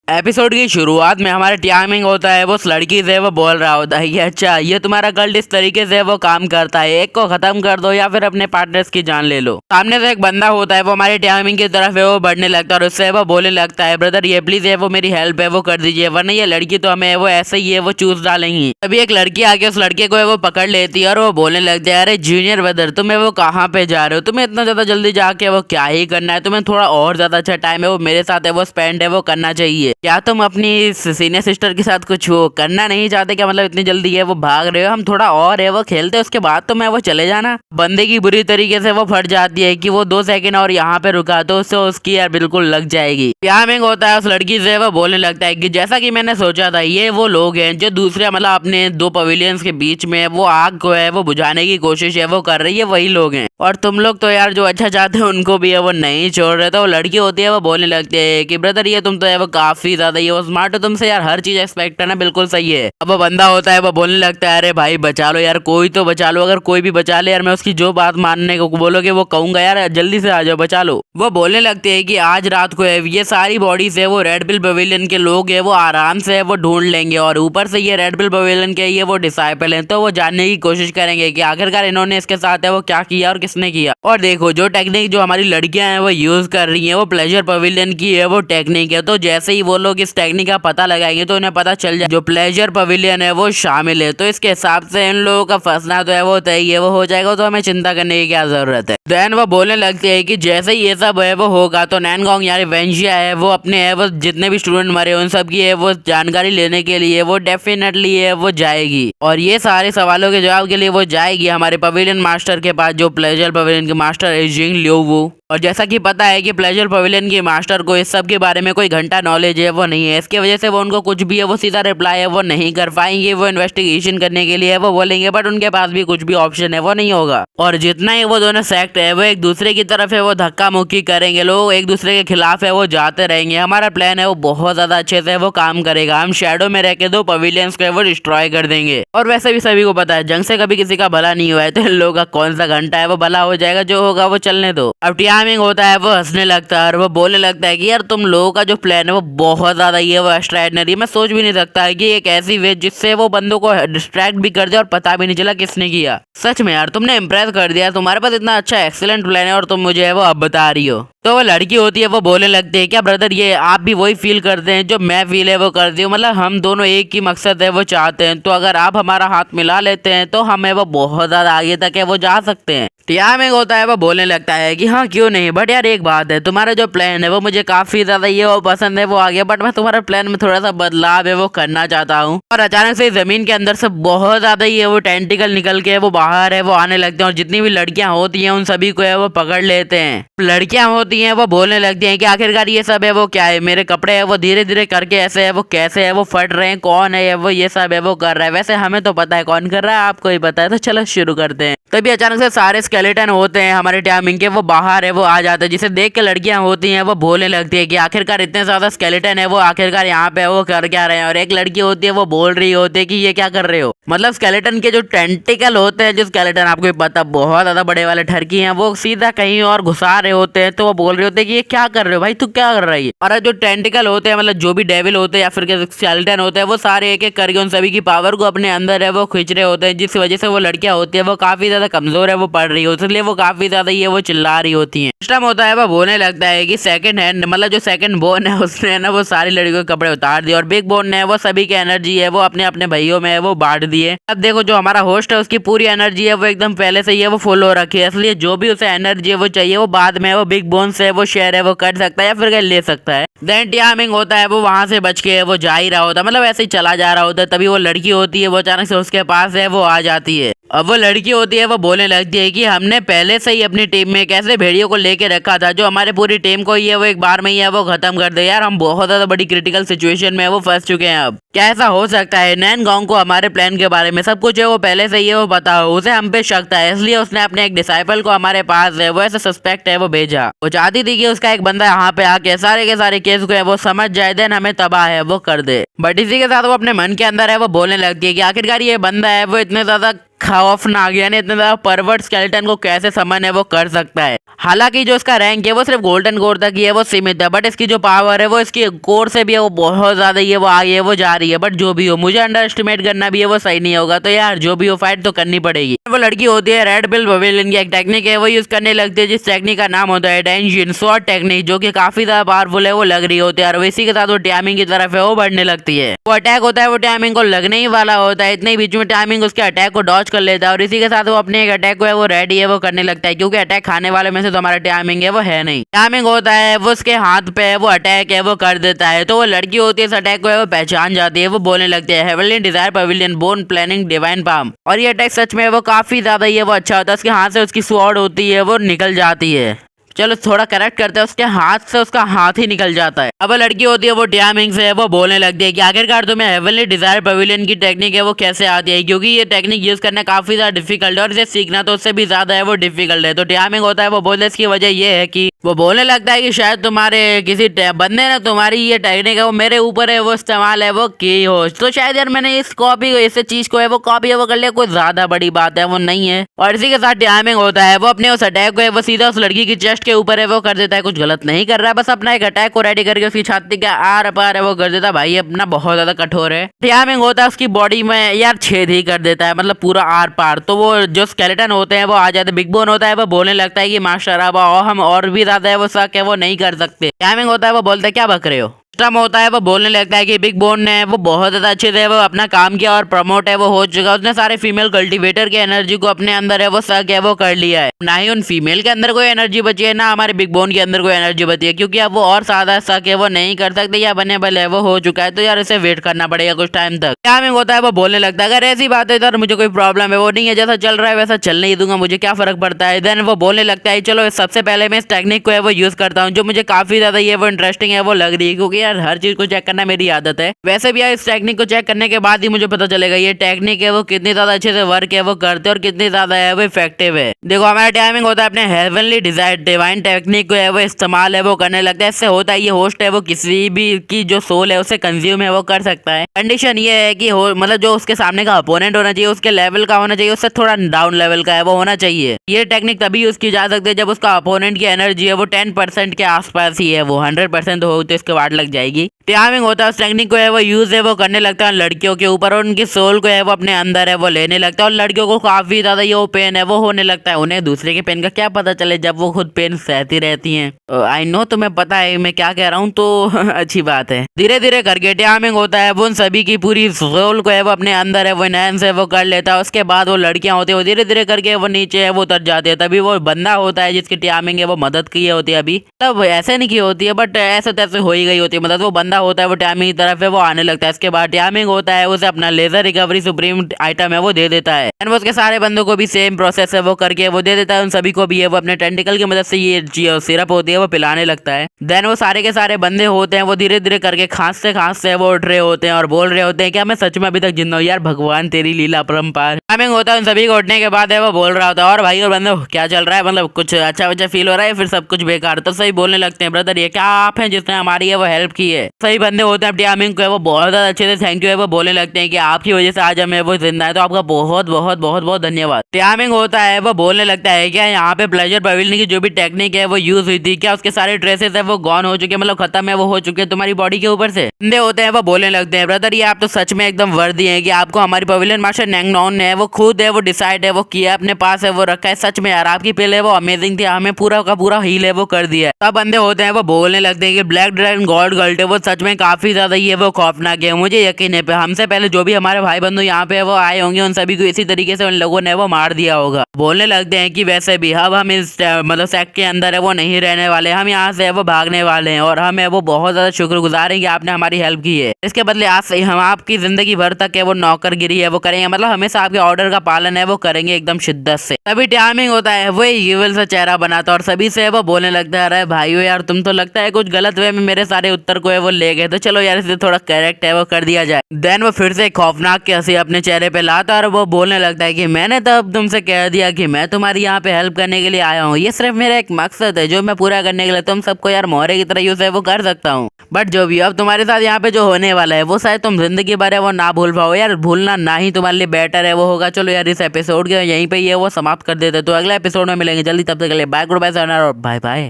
Episode की शुरुआत में हमारे टाइमिंग होता है, वो उस लड़की से वो बोल रहा होता है कि अच्छा ये तुम्हारा कल्ट इस तरीके से वो काम करता है, एक को खत्म कर दो या फिर अपने पार्टनर्स की जान ले लो। सामने से एक बंदा होता है, वो हमारे टाइमिंग की तरफ है वो बढ़ने लगता है और उससे वो बोलने लगता है ब्रदर ये प्लीज है वो मेरी हेल्प है वो कर दीजिए, वरना ये लड़की तो हमें वो ऐसे ही है वो चूस डालेंगी। तभी एक लड़की आके उस लड़के को वो पकड़ लेती है और वो बोलने लगती है अरे जूनियर ब्रदर तुम्हें वो कहाँ पे जा रहे हो, तुम्हें इतना ज्यादा जल्दी जाके वो क्या ही करना है, तुम्हें थोड़ा और ज्यादा अच्छा टाइम है वो मेरे साथ है वो स्पेंड है वो करना चाहिए। क्या तुम अपनी सीनियर सिस्टर के साथ कुछ वो करना नहीं चाहते क्या, मतलब इतनी जल्दी है वो भाग रहे हो, हम थोड़ा और है वो खेलते उसके बाद तो मैं वो चले जाना। बंदे की बुरी तरीके से वो फट जाती है कि वो 2 सेकंड और यहाँ पे रुका तो उससे उसकी यार बिल्कुल लग जाएगी। प्यामिंग होता है उस लड़की से वो बोलने लगता है कि जैसा कि मैंने सोचा था ये वो लोग हैं जो दूसरे मतलब अपने 2 पवेलियंस के बीच में वो आग को है वो बुझाने की कोशिश है वो कर रही है, वही लोग हैं और तुम लोग तो यार जो अच्छा चाहते हैं उनको भी है वो नहीं छोड़ रहे। तो वो लड़की होती है वो बोलने लगती है कि ब्रदर ये तुम तो है वो काफी ज्यादा ये वो स्मार्ट हो, तुमसे यार हर चीज एक्सपेक्ट करना बिल्कुल सही है। अब वो बंदा होता है वो बोलने लगता है अरे भाई बचा लो यार, कोई तो बचा लो, अगर कोई भी बचा ले यार मैं उसकी जो बात मानने को बोलोगे वो कहूंगा यार, जल्दी से आ जाओ बचा लो। वो बोलने लगते हैं कि आज रात को है ये सारी बॉडी से वो रेड पिल पवेलियन के लोग है वो आराम से वो ढूंढ लेंगे और ऊपर से ये रेड पिल पवेलियन के ये वो डिसाइपल हैं तो वो जानने की कोशिश करेंगे कि आखिरकार इन्होंने इसके साथ है वो क्या किया और किसने किया। और देखो जो टेक्निक जो हमारी लड़कियां हैं वो यूज कर रही हैं वो प्लेजर पवेलियन की है वो टेक्निक है, तो जैसे ही वो लोग इस टेक्निक का पता लगाएंगे तो उन्हें पता चल जाए जो प्लेजर पवेलियन है वो शामिल है, तो इसके हिसाब से इन लोगों का फंसना तो है वो तय है वो हो जाएगा, तो हमें चिंता करने की क्या जरूरत है। देन वो बोलने लगते हैं कि जैसे ही ये सब है वो होगा तो नैनगोंग यानी वेंजिया है वो अपने है वो जितने भी स्टूडेंट मरे उन सब की है वो जानकारी लेने के लिए वो डेफिनेटली है वो जाएगी और ये सारे सवालों के जवाब के लिए वो जाएगी हमारे पवेलियन मास्टर के पास जो प्लेजर पवेलियन के मास्टर है जिंग लिऊ। और जैसा कि पता है कि प्लेजर पवेलियन के मास्टर को इस सब के बारे में कोई घंटा नॉलेज है वो नहीं है, इसकी वजह से वो उनको कुछ भी है वो सीधा रिप्लाई है वो नहीं कर पाएंगे, वो इन्वेस्टिगेशन करने के लिए वो बोलेंगे बट उनके पास भी कुछ भी ऑप्शन है वो नहीं होगा। और जितना ही वो दोनों सेक्ट है वो एक दूसरे की तरफ है वो धक्का मुक्की करेंगे, लोग एक दूसरे के खिलाफ है वो जाते रहेंगे। हमारा प्लान है वो बहुत ज्यादा अच्छे से वो काम करेगा, हम शैडो में रह के 2 पवेलियंस को वो डिस्ट्रॉय कर देंगे। और वैसे भी सभी को पता है जंग से कभी किसी का भला नहीं हुआ है, तो इन लोगों का कौन सा घंटा है वो भला हो जाएगा, जो होगा वो चलने दो। अब टाइमिंग होता है वो हंसने लगता है और वो बोलने लगता है कि यार तुम लोगों का जो प्लान है वो बहुत ज्यादा ही है वो एक्स्ट्राऑर्डिनरी, मैं सोच भी नहीं सकता है कि एक ऐसी वे जिससे वो बंदों को डिस्ट्रैक्ट भी कर दे और पता भी नहीं चला किसने किया। सच में यार तुमने इम्प्रेस कर दिया, तुम्हारे पास इतना अच्छा एक्सीलेंट प्लान है और तुम मुझे है वो अब बता रही हो। तो वो लड़की होती है वो बोलने लगती है क्या ब्रदर ये आप भी वही फील करते हैं जो मैं फील है वो करती हूँ, मतलब हम दोनों एक ही मकसद है वो चाहते हैं, तो अगर आप हमारा हाथ मिला लेते हैं तो हमें वो बहुत ज्यादा आगे तक है वो जा सकते हैं। में होता है वो बोलने लगता है कि हाँ क्यों नहीं, बट यार एक बात है तुम्हारा जो प्लान है वो मुझे काफी ज्यादा ये वो पसंद है वो आ गया, बट मैं तुम्हारे प्लान में थोड़ा सा बदलाव है वो करना चाहता हूँ। और अचानक से जमीन के अंदर से बहुत ज्यादा ये वो टेंटिकल निकल के वो बाहर है वो आने लगते हैं और जितनी भी लड़कियां होती हैं उन सभी को है वो पकड़ लेते हैं। लड़कियां होती हैं वो बोलने लगती हैं कि आखिरकार ये सब है वो क्या है, मेरे कपड़े है वो धीरे धीरे करके ऐसे है वो कैसे है वो फट रहे हैं, कौन है वो ये सब है वो कर रहा है, वैसे हमें तो पता है कौन कर रहा है आपको ही पता है, तो चलो शुरू करते हैं। तभी अचानक से सारे स्केलेटन होते हैं हमारे टाइमिंग के वो बाहर है वो आ जाते हैं, जिसे देख के लड़कियां होती हैं वो बोलने लगती है कि आखिरकार इतने ज्यादा स्केलेटन है वो आखिरकार यहाँ पे वो कर क्या रहे हैं। और एक लड़की होती है वो बोल रही होती है कि ये क्या कर रहे हो, मतलब स्केलेटन के जो टेंटिकल होते हैं जो स्केलेटन आपको पता बहुत ज्यादा बड़े वाले ठरकी हैं वो सीधा कहीं और घुसा रहे होते हैं, तो वो बोल रहे होते हैं कि ये क्या कर रहे हो भाई, तू क्या कर रही है। और जो टेंटिकल होते हैं मतलब जो भी डेविल होते हैं या फिर स्केलेटन होते हैं वो सारे एक एक करके उन सभी की पावर को अपने अंदर है वो खींच रहे होते हैं, जिस वजह से वो लड़कियां होती है वो काफी ज्यादा कमजोर है वो पड़ रही होती है, इसलिए वो काफी ज्यादा ये वो चिल्ला रही होती है। सिस्टम होता है वो बोलने लगता है कि सेकंड हैंड मतलब जो सेकंड बोन है उसने ना वो सारी लड़कियों के कपड़े उतार दिए और बिग बोन ने वो सभी की एनर्जी है वो अपने अपने भाइयों में वो बांट दिए। अब देखो जो हमारा होस्ट है उसकी पूरी एनर्जी है वो एकदम पहले से ही है वो फुल हो रखी है, इसलिए जो भी उसे एनर्जी है वो चाहिए वो बाद में वो बिग बोन से वो शेयर है वो कर सकता है या फिर ले सकता है। देन टाइमिंग होता है वो वहां से बच के वो जा ही रहा होता है, मतलब ऐसे ही चला जा रहा होता है, तभी वो लड़की होती है वो अचानक से उसके पास है वो आ जाती है। अब वो लड़की होती है वो बोलने लगती है कि हमने पहले से ही अपनी टीम में एक ऐसे भेड़ियों को लेके रखा था जो हमारे पूरी टीम को ये वो एक बार में ही है वो खत्म कर दे, यार हम बहुत ज्यादा बड़ी क्रिटिकल सिचुएशन में वो फंस चुके हैं। अब क्या ऐसा हो सकता है नैनगोंग को हमारे प्लान के बारे में सब कुछ है वो पहले से ही वो पता हो, उसे हम पे शक था, इसलिए उसने अपने एक डिसाइपल को हमारे पास है वो ऐसे सस्पेक्ट है वो भेजा। वो चाहती थी कि उसका एक बंदा यहाँ पे आके सारे के सारे केस को है वो समझ जाए, देन हमें तबाह है वो कर दे। बट इसी के साथ वो अपने मन के अंदर है वो बोलने लगती है कि आखिरकार ये बंदा है वो इतने ज्यादा खौफनाक, यानी इतना ज्यादा परवर्ट स्केलेटन को कैसे समन है वो कर सकता है। हालांकि जो इसका रैंक है वो सिर्फ गोल्डन कोर तक ही है, वो सीमित है, बट इसकी जो पावर है वो इसकी कोर से भी है वो बहुत ज्यादा ही है, वो आगे है, वो जा रही है। बट जो भी हो, मुझे अंडर एस्टिमेट करना भी है वो सही नहीं होगा। तो यार जो भी हो, फाइट तो करनी पड़ेगी। वो लड़की होती है रेड पिल पवेलियन की एक टेक्निक है वो यूज करने लगती है, जिस टेक्निक का नाम होता है टेंशन शॉर्ट टेक्निक, जो कि काफी ज्यादा पावरफुल है वो लग रही होती है। और इसी के साथ वो टाइमिंग की तरफ है वो बढ़ने लगती है। वो अटैक होता है वो टाइमिंग को लगने ही वाला होता है, इतने बीच में टाइमिंग उसके अटैक को डॉज कर लेता है। और इसी के साथ वो अपने एक अटैक को है वो रेडी है वो करने लगता है, क्योंकि अटैक खाने वाले में से तो हमारा टाइमिंग है वो है नहीं। टाइमिंग होता है वो उसके हाथ पे है वो अटैक है वो कर देता है। तो वो लड़की होती है इस अटैक को है वो पहचान जाती है, वो बोलने लगती है heavenly desire pavilion bone planning divine palm. और ये अटैक सच में वो काफी ज्यादा ही है वो अच्छा होता है। उसके हाथ से उसकी स्वॉर्ड होती है वो निकल जाती है। चलो थोड़ा करेक्ट करते हैं, उसके हाथ से उसका हाथ ही निकल जाता है। अब लड़की होती है वो टाइमिंग से वो बोलने लगती है कि आखिरकार तुम्हें हेवनली डिजायर पवेलियन की टेक्निक है वो कैसे आती है, क्योंकि ये टेक्निक यूज करना काफी ज्यादा डिफिकल्ट है और इसे सीखना तो उससे भी ज्यादा है वो डिफिकल्ट है। तो टाइमिंग होता है वो बोलने इसकी वजह ये है कि वो बोलने लगता है कि शायद तुम्हारे किसी बंदे ने तुम्हारी ये टेक्निक है वो मेरे ऊपर है वो इस्तेमाल है वो की हो, तो शायद यार मैंने इस कॉपी इस चीज को है वो कॉपी है वो कर लिया, कोई ज्यादा बड़ी बात है वो नहीं है। और इसी के साथ टाइमिंग होता है वो अपने उस अटैक को है वो सीधा उस लड़की की चेस्ट के ऊपर है वो कर देता है। कुछ गलत नहीं कर रहा है, बस अपना एक अटैक को रेडी करके उसकी छाती के आर पार है वो कर देता है। भाई अपना बहुत ज्यादा कठोर है। टाइमिंग होता है उसकी बॉडी में यार छेद ही कर देता है, मतलब पूरा आर पार। तो वो जो स्केलेटन होते हैं वो आ जाते हैं। बिग बोन होता है वो बोलने लगता है कि मास्टर अब हम और भी ज्यादा है वो शक है वो नहीं कर सकते। टाइमिंग होता है वो बोलते हैं क्या बक रहे हो। सिस्टम होता है वो बोलने लगता है कि बिग बोन ने वो बहुत ज्यादा अच्छे से वो अपना काम किया और प्रमोट है वो हो चुका। उसने सारे फीमेल कल्टीवेटर की एनर्जी को अपने अंदर है वो शक है वो कर लिया है। ना ही उन फीमेल के अंदर कोई एनर्जी बची है, ना हमारे बिग बोन के अंदर कोई एनर्जी बची है, क्योंकि अब वो और ज्यादा शक है वो नहीं कर सकते या बनेबल है वो हो चुका है। तो यार इसे वेट करना पड़ेगा कुछ टाइम तक। टाइमिंग होता है वो बोलने लगता है अगर ऐसी बात है तो मुझे कोई प्रॉब्लम है वो नहीं है, जैसा चल रहा है वैसा चलने ही दूंगा, मुझे क्या फर्क पड़ता है। देन वो बोलने लगता है चलो सबसे पहले मैं इस टेक्निक को है वो यूज करता हूँ, जो मुझे काफी ज्यादा ये वो इंटरेस्टिंग है वो लग रही है, क्योंकि यार हर चीज को चेक करना मेरी आदत है। वैसे भी यार इस टेक्निक को चेक करने के बाद ही मुझे पता चलेगा ये टेक्निक है वो कितनी ज्यादा अच्छे से वर्क है वो करते और कितनी ज्यादा है वो इफेक्टिव है। देखो हमारा टाइमिंग होता है अपने हेवनली डिजायर डिवाइन टेक्निक को है वो इस्तेमाल है वो करने लगता है। इससे होता है ये होस्ट है वो किसी भी की जो सोल है उसे कंज्यूम है वो कर सकता है। कंडीशन ये है कि मतलब जो उसके सामने का अपोनेंट होना चाहिए उसके लेवल का होना चाहिए, उससे थोड़ा डाउन लेवल का है वो होना चाहिए। ये टेक्निक तभी यूज की जा सकती है जब उसका अपोनेंट की एनर्जी है वो 10% के आसपास ही है, वो 100% हो तो इसके बाद लग जाएगी। टाइमिंग होता है उस टेक्निक को है वो यूज है वो करने लगता है लड़कियों के ऊपर और उनकी सोल को है वो अपने अंदर है वो लेने लगता है। और लड़कियों को काफी ज्यादा ये पेन है वो होने लगता है। उन्हें दूसरे के पेन का क्या पता चले जब वो खुद पेन सहती रहती हैं। आई नो तुम्हें पता है मैं क्या कह रहा हूँ, तो अच्छी बात है। धीरे धीरे करके टाइमिंग होता है वो उन सभी की पूरी सोल को है वो अपने अंदर है वो एनहांस है वो कर लेता है। उसके बाद वो लड़कियां होती है वो धीरे धीरे करके वो नीचे है वो उतर जाती है। तभी वो बंदा होता है जिसकी टाइमिंग है वो मदद की होती है, अभी तब ऐसे नहीं की होती है बट ऐसे तैसे हो ही गई होती है। मतलब वो बंदा होता है वो टाइमिंग तरफ है वो आने लगता है। इसके बाद टाइमिंग होता है उसे अपना लेजर रिकवरी सुप्रीम आइटम है वो दे देता है। एंड वो उसके सारे बंदों को भी सेम प्रोसेस है वो करके वो दे देता है। उन सभी को भी है वो अपने टेंटिकल की मदद से ये सिरप होती है वो पिलाने लगता है। देन वो सारे के सारे बंदे होते हैं वो धीरे धीरे करके खांसते वो उठ रहे होते हैं और बोल रहे होते हैं क्या मैं सच में अभी तक जिंदा हूँ, यार भगवान तेरी लीला अपरंपार। टाइमिंग होता है उन सभी को उठने के बाद है वो बोल रहा होता है और भाई और बंदो क्या चल रहा है, मतलब कुछ अच्छा फील हो रहा है फिर सब कुछ बेकार। तो सही बोलने लगते हैं ब्रदर ये क्या आप हैं जिसने हमारी है वो हेल्प की है। सही बंदे होते हैं टाइमिंग को है वो बहुत ज्यादा अच्छे से थैंक यू है वो बोलने लगते हैं कि आपकी वजह से आज हमें वो जिंदा है, तो आपका बहुत बहुत बहुत बहुत धन्यवाद। टाइमिंग होता है वो बोलने लगता है क्या यहाँ पे प्लेजर पवेलियन की जो भी टेक्निक है वो यूज हुई थी क्या उसके सारे ट्रेसेस है वो गॉन हो चुके, मतलब खत्म है वो हो चुके तुम्हारी बॉडी के ऊपर से। बंदे होते हैं वो बोलने लगते हैं ब्रदर ये आप तो सच में एकदम वर्दी है कि आपको हमारी पवेलियन मास्टर नैंगनॉन ने वो खुद है वो डिसाइड है वो किया अपने पास है वो रखा है। सच में यार आपकी पहले वो अमेजिंग थी, हमें पूरा का पूरा हील है वो कर दिया। तब बंदे होते हैं वो बोलने लगते हैं कि ब्लैक ड्रैगन गॉड गर्ल्ट है वो सच में काफी ज्यादा ये वो खौफनाक है। मुझे यकीन है हमसे पहले जो भी हमारे भाई बंधु यहाँ पे वो आए होंगे उन सभी को इसी तरीके से उन लोगों ने वो मार दिया होगा। बोलने लगते हैं कि वैसे भी अब हम इस मतलब सेक्ट के अंदर है वो नहीं रहने वाले, हम यहाँ से वो भागने वाले हैं और हम है वो बहुत ज्यादा शुक्रगुजार हैं कि आपने हमारी हेल्प की है। इसके बदले आज से हम आपकी जिंदगी भर तक है वो नौकरगिरी है वो करेंगे, मतलब हमेशा आपके ऑर्डर का पालन है वो करेंगे एकदम शिद्दत से। तभी टाइमिंग होता है वो यूविल सा चेहरा बनाता और सभी से वो बोलने लगता है अरे भाइयों यार तुम तो लगता है कुछ गलत वे में मेरे सारे पत्थर को है वो ले गए, तो चलो यार इसे थोड़ा करेक्ट है वो कर दिया जाए। देन वो फिर से खौफनाक की हंसी अपने चेहरे पे लाता है और वो बोलने लगता है कि मैंने तो अब तुमसे कह दिया कि मैं तुम्हारी यहाँ पे हेल्प करने के लिए आया हूँ, ये सिर्फ मेरा एक मकसद है जो मैं पूरा करने के लिए तुम सबको यार मोहरे की तरह यूज है वो कर सकता हूँ। बट जो भी अब तुम्हारे साथ यहाँ पे जो होने वाला है वो शायद तुम जिंदगी भर है वो ना भूल पाओ यार, भूलना ना ही तुम्हारे लिए बेटर है वो होगा। चलो यार इस एपिसोड के यहीं पे ये वो समाप्त कर देते, तो अगले एपिसोड में मिलेंगे जल्दी, तब तक के लिए बाय, गुड बाय और बाय बाय।